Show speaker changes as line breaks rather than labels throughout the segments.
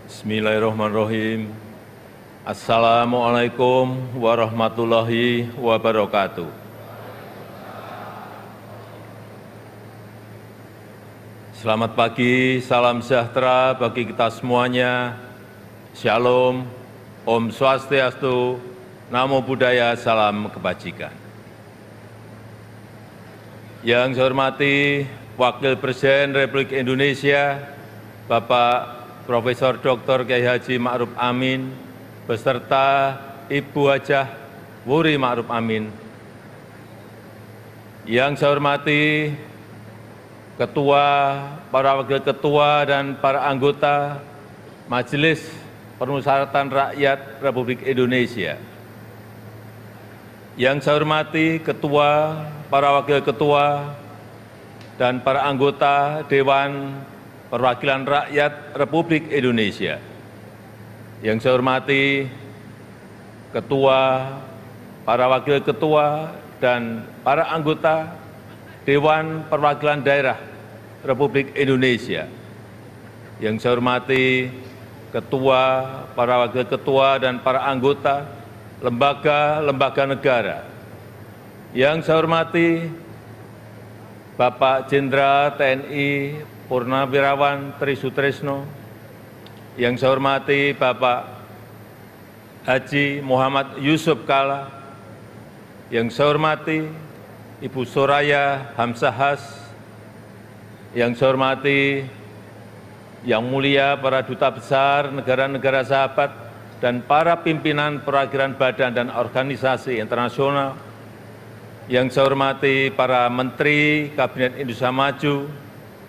Bismillahirrahmanirrahim. Assalamualaikum warahmatullahi wabarakatuh. Selamat pagi, salam sejahtera bagi kita semuanya. Shalom, Om Swastiastu, Namo Buddhaya, salam kebajikan. Yang saya hormati Wakil Presiden Republik Indonesia, Bapak Profesor Dr. Kiai Haji Ma'ruf Amin, beserta Ibu Hajah Wuri Ma'ruf Amin. Yang saya hormati Ketua, para Wakil Ketua, dan para anggota Majelis Permusyawaratan Rakyat Republik Indonesia. Yang saya hormati Ketua, para Wakil Ketua, dan para anggota Dewan Perwakilan Rakyat Republik Indonesia. Yang saya hormati Ketua, para Wakil Ketua, dan para anggota Dewan Perwakilan Daerah Republik Indonesia. Yang saya hormati Ketua, para Wakil Ketua, dan para anggota lembaga-lembaga negara. Yang saya hormati Bapak Jenderal TNI Purnawirawan Tri Sutrisno, yang saya hormati Bapak Haji Muhammad Yusuf Kalla, yang saya hormati Ibu Soraya Hamsahas, yang saya hormati Yang Mulia para Duta Besar negara-negara sahabat dan para pimpinan perwakilan badan dan organisasi internasional, yang saya hormati para Menteri Kabinet Indonesia Maju,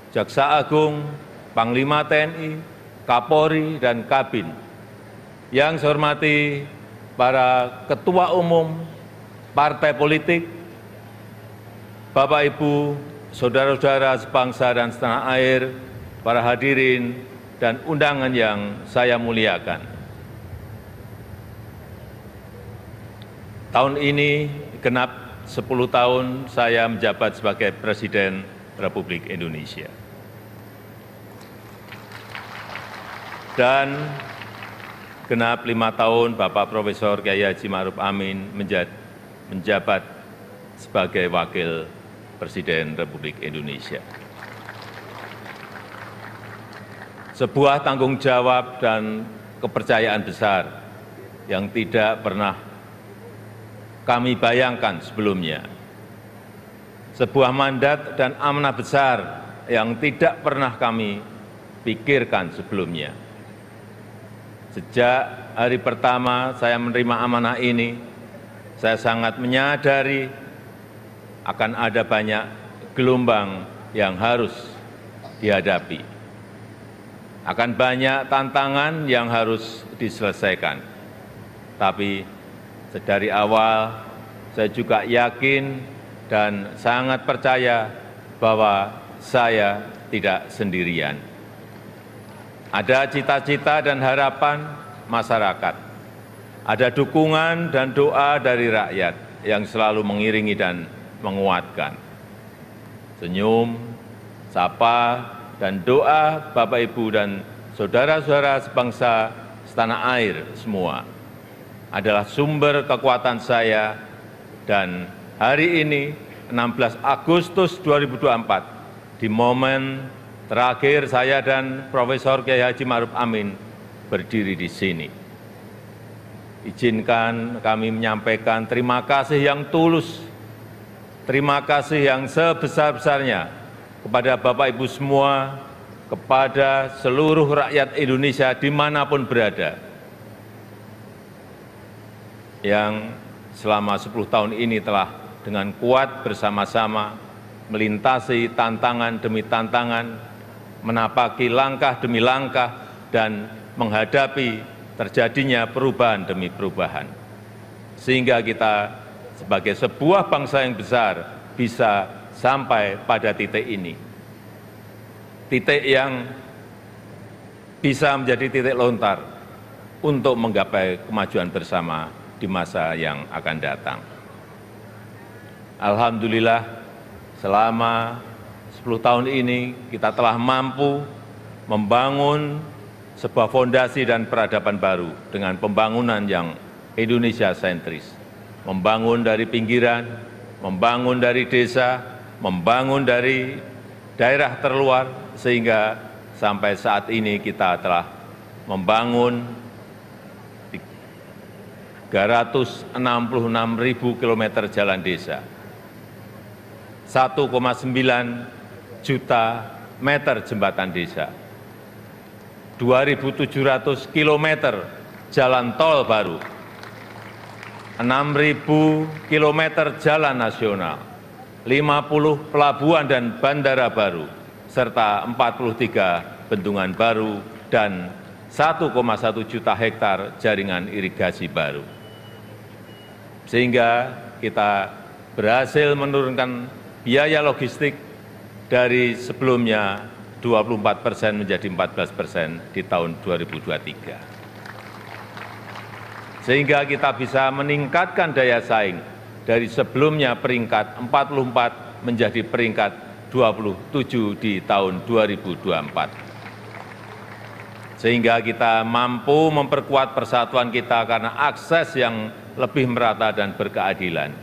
Jaksa Agung, Panglima TNI, Kapolri, dan Kabin. Yang saya hormati para Ketua Umum Partai Politik, Bapak Ibu, Saudara-saudara sebangsa dan setanah air, para hadirin dan undangan yang saya muliakan. Tahun ini genap 10 tahun saya menjabat sebagai Presiden Republik Indonesia. Dan genap 5 tahun Bapak Profesor Kiai Haji Ma'ruf Amin menjabat sebagai Wakil Presiden Republik Indonesia. Sebuah tanggung jawab dan kepercayaan besar yang tidak pernah kami bayangkan sebelumnya. Sebuah mandat dan amanah besar yang tidak pernah kami pikirkan sebelumnya. Sejak hari pertama saya menerima amanah ini, saya sangat menyadari akan ada banyak gelombang yang harus dihadapi. Akan banyak tantangan yang harus diselesaikan. Tapi dari awal saya juga yakin dan sangat percaya bahwa saya tidak sendirian. Ada cita-cita dan harapan masyarakat. Ada dukungan dan doa dari rakyat yang selalu mengiringi dan menguatkan. Senyum, sapa, dan doa Bapak Ibu dan saudara-saudara sebangsa setanah air semua adalah sumber kekuatan saya. Dan hari ini 16 Agustus 2024 di momen terakhir saya dan Profesor Kiai Haji Ma'ruf Amin berdiri di sini. Izinkan kami menyampaikan terima kasih yang tulus, terima kasih yang sebesar-besarnya kepada Bapak Ibu semua, kepada seluruh rakyat Indonesia dimanapun berada, yang selama 10 tahun ini telah dengan kuat bersama-sama melintasi tantangan demi tantangan, menapaki langkah demi langkah, dan menghadapi terjadinya perubahan demi perubahan. Sehingga kita sebagai sebuah bangsa yang besar bisa sampai pada titik ini. Titik yang bisa menjadi titik lontar untuk menggapai kemajuan bersama di masa yang akan datang. Alhamdulillah, selama 10 tahun ini kita telah mampu membangun sebuah fondasi dan peradaban baru dengan pembangunan yang Indonesia sentris. Membangun dari pinggiran, membangun dari desa, membangun dari daerah terluar, sehingga sampai saat ini kita telah membangun 366.000 km jalan desa, 1,9 juta meter jembatan desa, 2.700 km jalan tol baru, 6.000 km jalan nasional, 50 pelabuhan dan bandara baru, serta 43 bendungan baru dan 1,1 juta hektar jaringan irigasi baru. Sehingga kita berhasil menurunkan biaya logistik dari sebelumnya 24% menjadi 14% di tahun 2023. Sehingga kita bisa meningkatkan daya saing dari sebelumnya peringkat 44 menjadi peringkat 27 di tahun 2024. Sehingga kita mampu memperkuat persatuan kita karena akses yang lebih merata dan berkeadilan.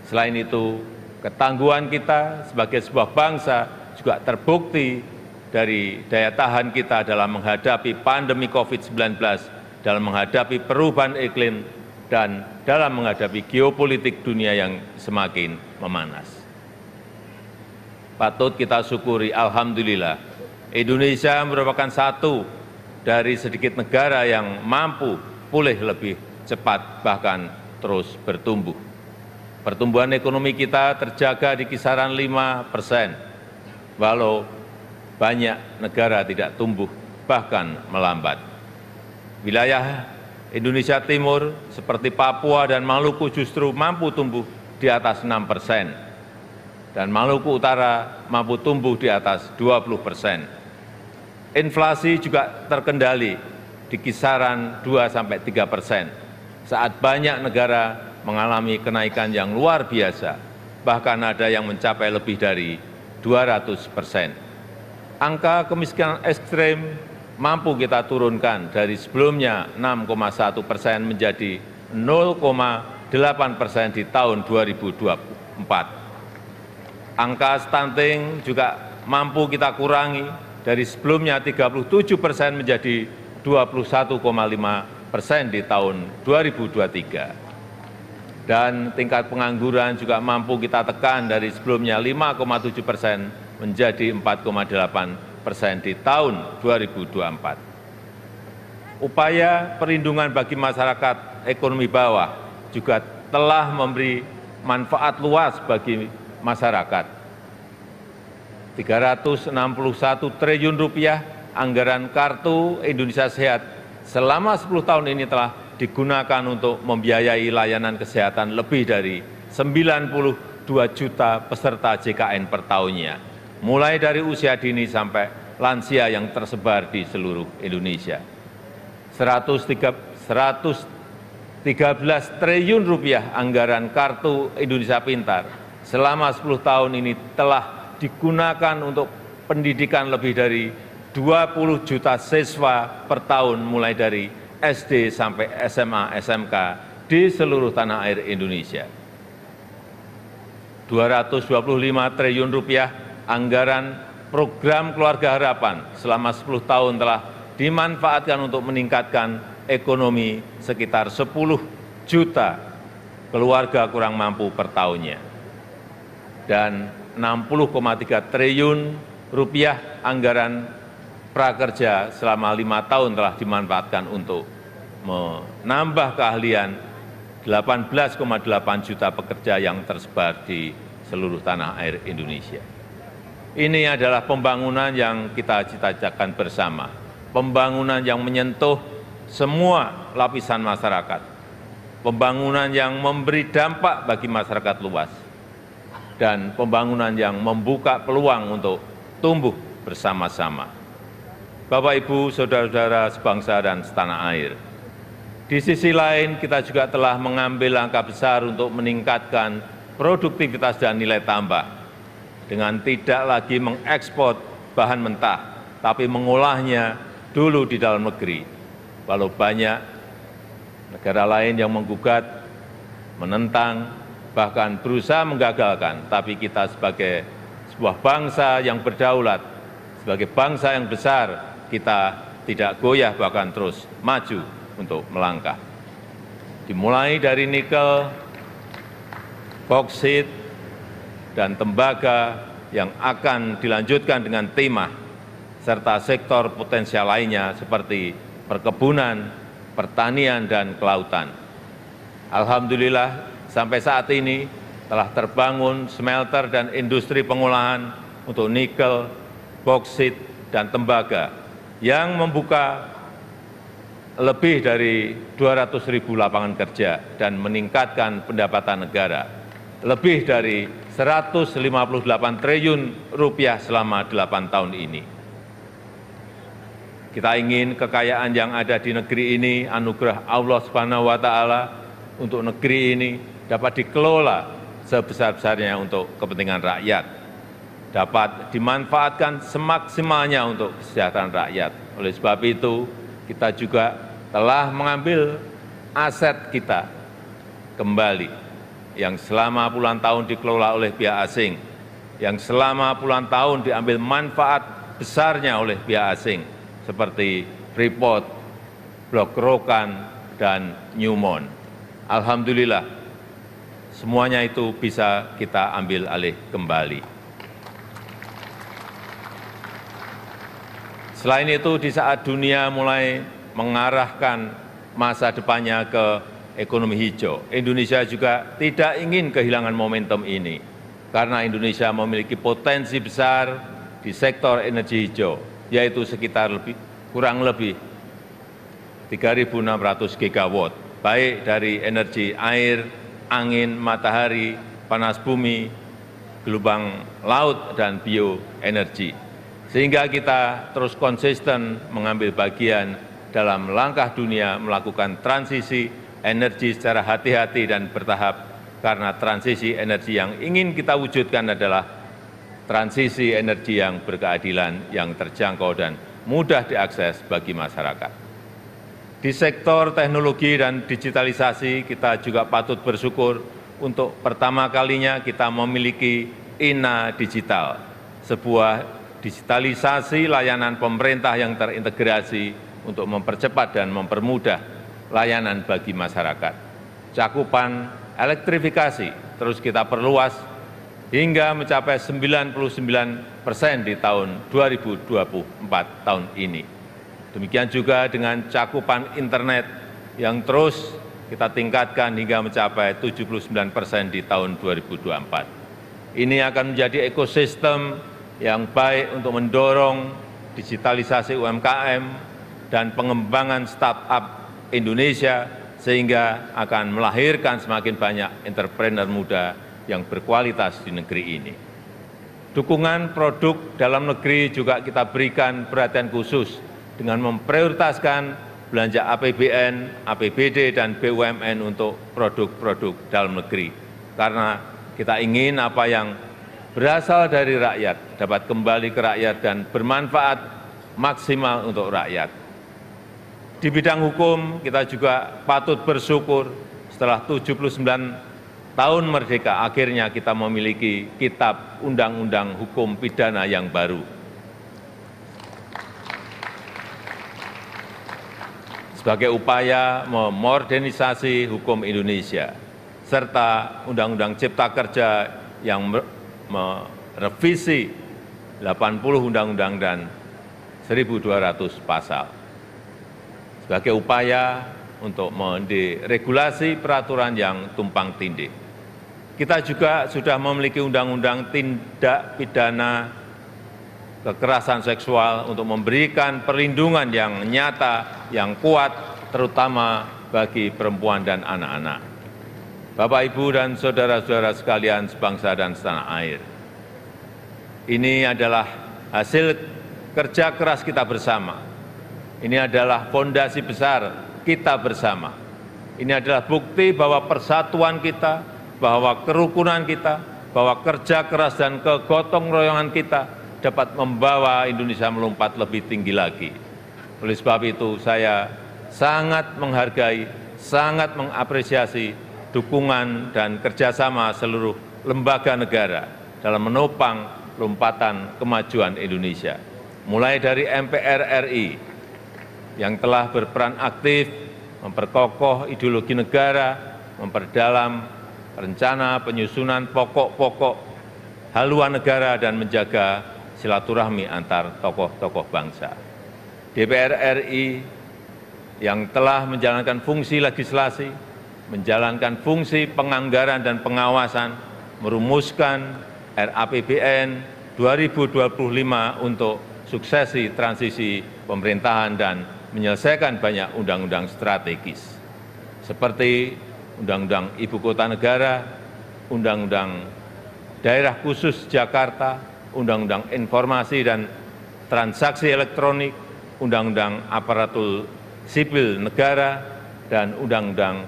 Selain itu, ketangguhan kita sebagai sebuah bangsa juga terbukti dari daya tahan kita dalam menghadapi pandemi COVID-19, dalam menghadapi perubahan iklim, dan dalam menghadapi geopolitik dunia yang semakin memanas. Patut kita syukuri, alhamdulillah, Indonesia merupakan satu dari sedikit negara yang mampu pulih lebih cepat, bahkan terus bertumbuh. Pertumbuhan ekonomi kita terjaga di kisaran 5%, walau banyak negara tidak tumbuh, bahkan melambat. Wilayah Indonesia Timur seperti Papua dan Maluku justru mampu tumbuh di atas 6%, dan Maluku Utara mampu tumbuh di atas 20%. Inflasi juga terkendali di kisaran 2–3%, saat banyak negara mengalami kenaikan yang luar biasa, bahkan ada yang mencapai lebih dari 200%. Angka kemiskinan ekstrem mampu kita turunkan dari sebelumnya 6,1% menjadi 0,8% di tahun 2024. Angka stunting juga mampu kita kurangi dari sebelumnya 37% menjadi 21,5% di tahun 2023. Dan tingkat pengangguran juga mampu kita tekan dari sebelumnya 5,7% menjadi 4,8% di tahun 2024. Upaya perlindungan bagi masyarakat ekonomi bawah juga telah memberi manfaat luas bagi masyarakat. 361 triliun rupiah anggaran Kartu Indonesia Sehat selama 10 tahun ini telah digunakan untuk membiayai layanan kesehatan lebih dari 92 juta peserta JKN per tahunnya, mulai dari usia dini sampai lansia yang tersebar di seluruh Indonesia. 113 triliun rupiah anggaran Kartu Indonesia Pintar selama 10 tahun ini telah digunakan untuk pendidikan lebih dari 20 juta siswa per tahun mulai dari SD sampai SMA, SMK di seluruh tanah air Indonesia. 225 triliun rupiah anggaran program Keluarga Harapan selama 10 tahun telah dimanfaatkan untuk meningkatkan ekonomi sekitar 10 juta keluarga kurang mampu per tahunnya. Dan 60,3 triliun rupiah anggaran prakerja selama 5 tahun telah dimanfaatkan untuk menambah keahlian 18,8 juta pekerja yang tersebar di seluruh tanah air Indonesia. Ini adalah pembangunan yang kita cita-citakan bersama, pembangunan yang menyentuh semua lapisan masyarakat, pembangunan yang memberi dampak bagi masyarakat luas, dan pembangunan yang membuka peluang untuk tumbuh bersama-sama. Bapak, Ibu, saudara-saudara sebangsa dan setanah air, di sisi lain kita juga telah mengambil langkah besar untuk meningkatkan produktivitas dan nilai tambah dengan tidak lagi mengekspor bahan mentah, tapi mengolahnya dulu di dalam negeri. Walau banyak negara lain yang menggugat, menentang, bahkan berusaha menggagalkan, tapi kita sebagai sebuah bangsa yang berdaulat, sebagai bangsa yang besar, kita tidak goyah bahkan terus maju untuk melangkah. Dimulai dari nikel, boksit, dan tembaga yang akan dilanjutkan dengan timah, serta sektor potensial lainnya seperti perkebunan, pertanian, dan kelautan. Alhamdulillah, sampai saat ini telah terbangun smelter dan industri pengolahan untuk nikel, boksit, dan tembaga yang membuka lebih dari 200.000 lapangan kerja dan meningkatkan pendapatan negara lebih dari 158 triliun rupiah selama 8 tahun ini. Kita ingin kekayaan yang ada di negeri ini, anugerah Allah Subhanahu wa Ta'ala untuk negeri ini dapat dikelola sebesar-besarnya untuk kepentingan rakyat, dapat dimanfaatkan semaksimalnya untuk kesejahteraan rakyat. Oleh sebab itu, kita juga telah mengambil aset kita kembali yang selama puluhan tahun dikelola oleh pihak asing, yang selama puluhan tahun diambil manfaat besarnya oleh pihak asing, seperti Freeport, Blok Rokan, dan Newmont. Alhamdulillah, semuanya itu bisa kita ambil alih kembali. Selain itu, di saat dunia mulai mengarahkan masa depannya ke ekonomi hijau, Indonesia juga tidak ingin kehilangan momentum ini, karena Indonesia memiliki potensi besar di sektor energi hijau, yaitu sekitar kurang lebih 3.600 gigawatt, baik dari energi air, angin, matahari, panas bumi, gelombang laut, dan bioenergi. Sehingga kita terus konsisten mengambil bagian dalam langkah dunia melakukan transisi energi secara hati-hati dan bertahap, karena transisi energi yang ingin kita wujudkan adalah transisi energi yang berkeadilan, yang terjangkau dan mudah diakses bagi masyarakat. Di sektor teknologi dan digitalisasi, kita juga patut bersyukur untuk pertama kalinya kita memiliki INA Digital, sebuah digitalisasi layanan pemerintah yang terintegrasi untuk mempercepat dan mempermudah layanan bagi masyarakat. Cakupan elektrifikasi terus kita perluas hingga mencapai 99% di tahun 2024 tahun ini. Demikian juga dengan cakupan internet yang terus kita tingkatkan hingga mencapai 79% di tahun 2024. Ini akan menjadi ekosistem yang baik untuk mendorong digitalisasi UMKM dan pengembangan startup Indonesia, sehingga akan melahirkan semakin banyak entrepreneur muda yang berkualitas di negeri ini. Dukungan produk dalam negeri juga kita berikan perhatian khusus dengan memprioritaskan belanja APBN, APBD, dan BUMN untuk produk-produk dalam negeri. Karena kita ingin apa yang berasal dari rakyat dapat kembali ke rakyat dan bermanfaat maksimal untuk rakyat. Di bidang hukum, kita juga patut bersyukur setelah 79 tahun merdeka, akhirnya kita memiliki Kitab Undang-Undang Hukum Pidana yang baru. Sebagai upaya memodernisasi hukum Indonesia, serta Undang-Undang Cipta Kerja yang merevisi 80 undang-undang dan 1.200 pasal. Sebagai upaya untuk menderegulasi peraturan yang tumpang tindih. Kita juga sudah memiliki undang-undang tindak pidana kekerasan seksual untuk memberikan perlindungan yang nyata, yang kuat, terutama bagi perempuan dan anak-anak. Bapak, Ibu, dan saudara-saudara sekalian sebangsa dan setanah air, ini adalah hasil kerja keras kita bersama. Ini adalah fondasi besar kita bersama. Ini adalah bukti bahwa persatuan kita, bahwa kerukunan kita, bahwa kerja keras dan kegotong royongan kita dapat membawa Indonesia melompat lebih tinggi lagi. Oleh sebab itu, saya sangat menghargai, sangat mengapresiasi dukungan dan kerjasama seluruh lembaga negara dalam menopang lompatan kemajuan Indonesia, mulai dari MPR RI yang telah berperan aktif memperkokoh ideologi negara, memperdalam rencana penyusunan pokok-pokok haluan negara dan menjaga silaturahmi antar tokoh-tokoh bangsa. DPR RI yang telah menjalankan fungsi legislasi, menjalankan fungsi penganggaran dan pengawasan, merumuskan RAPBN 2025 untuk suksesi transisi pemerintahan dan menyelesaikan banyak undang-undang strategis, seperti Undang-Undang Ibu Kota Negara, Undang-Undang Daerah Khusus Jakarta, Undang-Undang Informasi dan Transaksi Elektronik, Undang-Undang Aparatur Sipil Negara, dan Undang-Undang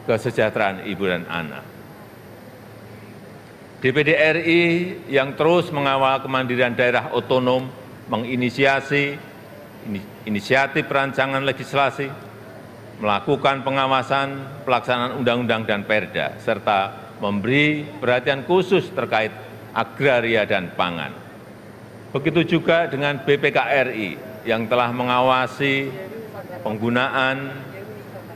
Kesejahteraan Ibu dan Anak. DPD RI yang terus mengawal kemandirian daerah otonom, menginisiasi inisiatif rancangan legislasi, melakukan pengawasan pelaksanaan undang-undang dan perda, serta memberi perhatian khusus terkait agraria dan pangan. Begitu juga dengan BPK-RI yang telah mengawasi penggunaan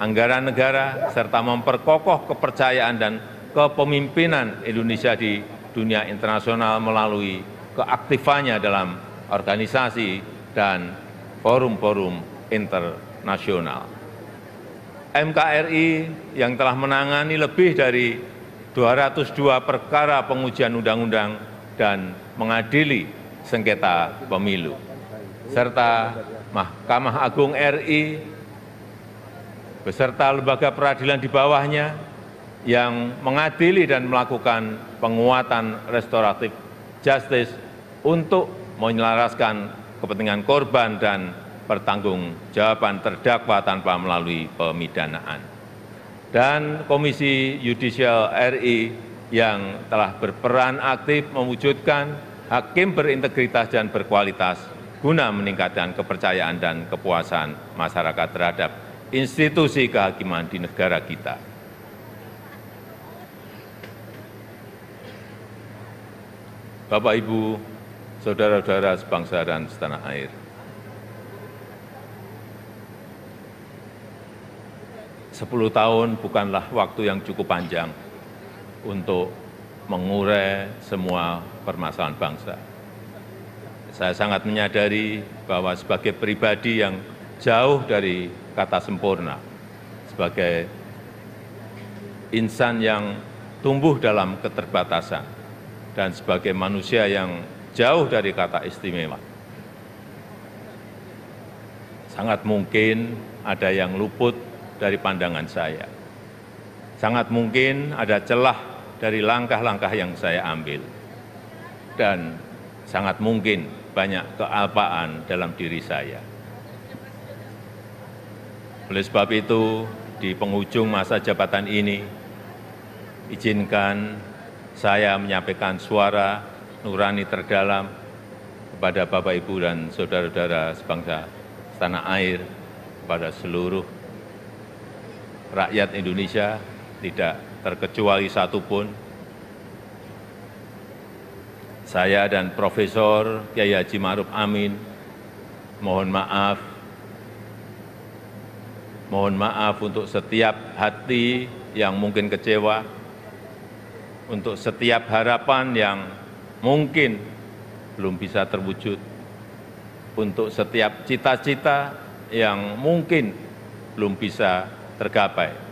anggaran negara serta memperkokoh kepercayaan dan kepemimpinan Indonesia di dunia internasional melalui keaktifannya dalam organisasi dan forum-forum internasional. MKRI yang telah menangani lebih dari 202 perkara pengujian undang-undang dan mengadili sengketa pemilu, serta Mahkamah Agung RI beserta lembaga peradilan di bawahnya yang mengadili dan melakukan penguatan restoratif justice untuk menyelaraskan kepentingan korban dan pertanggungjawaban terdakwa tanpa melalui pemidanaan. Dan Komisi Yudisial RI yang telah berperan aktif mewujudkan hakim berintegritas dan berkualitas guna meningkatkan kepercayaan dan kepuasan masyarakat terhadap institusi kehakiman di negara kita. Bapak, Ibu, saudara-saudara sebangsa dan setanah air, sepuluh tahun bukanlah waktu yang cukup panjang untuk mengurai semua permasalahan bangsa. Saya sangat menyadari bahwa sebagai pribadi yang jauh dari kata sempurna, sebagai insan yang tumbuh dalam keterbatasan, dan sebagai manusia yang jauh dari kata istimewa, sangat mungkin ada yang luput dari pandangan saya. Sangat mungkin ada celah dari langkah-langkah yang saya ambil. Dan sangat mungkin banyak kealpaan dalam diri saya. Oleh sebab itu, di penghujung masa jabatan ini, izinkan saya menyampaikan suara nurani terdalam kepada Bapak, Ibu, dan saudara-saudara sebangsa setanah air, kepada seluruh rakyat Indonesia, tidak terkecuali satupun. Saya dan Profesor Kiai Haji Ma'ruf Amin mohon maaf untuk setiap hati yang mungkin kecewa, untuk setiap harapan yang mungkin belum bisa terwujud, untuk setiap cita-cita yang mungkin belum bisa tergapai.